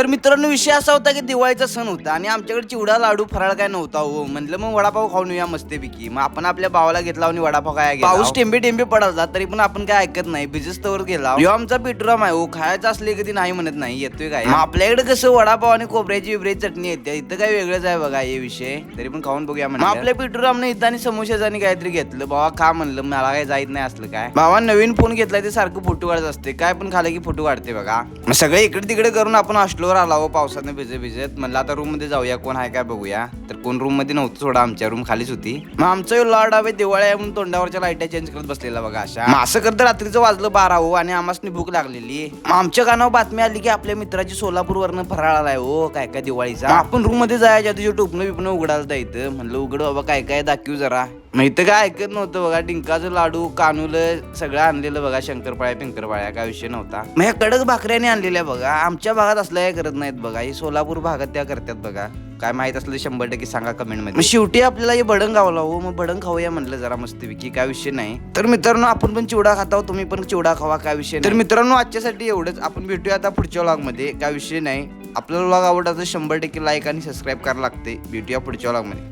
तर मित्रांनो विषय असा होता की दिवाळीचा सण होता आणि आमच्याकडे चिवडा लाडू फराळ काय नव्हता हो. म्हणलं मग वडापाव खाऊन येऊया मस्तपैकी. मग आपण आपल्या भावाला घेतला आणि वडापाव काय गेला. पाऊस टेंबे टेंबे पडायचा तरी पण आपण काय ऐकत नाही, बिजस्तवर गेला. यो आमचा पिटुराम आहे हो, खायचं असले कधी नाही म्हणत नाही, येतोय काय. मग आपल्याकडे कसं वडापाव आणि खोबऱ्याची बिबऱ्याची चटणी येते, इथं काय वेगळंच आहे बघा हे विषय. तरी पण खाऊन बघूया म्हणलं. मग आपल्या पिटुरामने इथं आणि समोशाचं काहीतरी घेतलं. बाबा खा म्हणलं, मला काय जायत नाही असलं काय. बाबा नवीन फोन घेतलाय ते सारखं फोटो काढत असते, काय पण खालं की फोटो काढते बघा. मग सगळे इकडे तिकडे करून आपण हॉस्टेलवर आला हो पावसाने भिजत. म्हणलं आता रूम मध्ये जाऊया, कोण आहे काय बघूया. तर कोण रूम मध्ये नव्हतं, थोडं आमच्या रूम खालीच होती. मग आमचं लॉर्ड हवे दिवाळी आहे म्हणून तोंडावरच्या लाईटा चेंज करत बसलेला बघा अशा. मग असं करत रात्रीचं वाजलं 12 हो आणि आम्हाला भूक लागलेली. मग आमच्या कानावर बातमी आली की आपल्या मित्राची सोलापूर वरनं फराळ आलाय हो काय काय दिवाळीचा. आपण रूम मध्ये जायच्या तुझे टोपणं बिपणं उघडायला इथं. म्हणलं उघड बाबा काय काय दाखवू जरा. मग इथं काय ऐकत नव्हतं बघा. डिंकाचं लाडू कानूलं सगळं आणलेलं बघा, शंकरपाळ्या पिंकरपाळ्या काय विषय नव्हता. मग ह्या कडक भाकऱ्याने आणलेल्या बघा. आमच्या भागात असलं काय करत नाहीत बघा, ही सोलापूर भागात त्या करतात बघा. काय माहित असलं 100% सांगा कमेंट मध्ये. शेवटी आपल्याला हे भडंग गावला हो, मग भडंग खाऊया म्हणलं जरा मस्तपैकी, काय विषय नाही. तर मित्रांनो आपण पण चिवडा खाताव, तुम्ही पण चिवडा खावा, काय विषय नाही. तर मित्रांनो आजच्यासाठी एवढंच. आपण भेटूया आता पुढच्या व्लॉग मध्ये, काय विषय नाही. आपल्याला व्लॉग आवडला तर 100% लाईक आणि सबस्क्राईब करायला लागते. भेटूया पुढच्या व्लॉग मध्ये.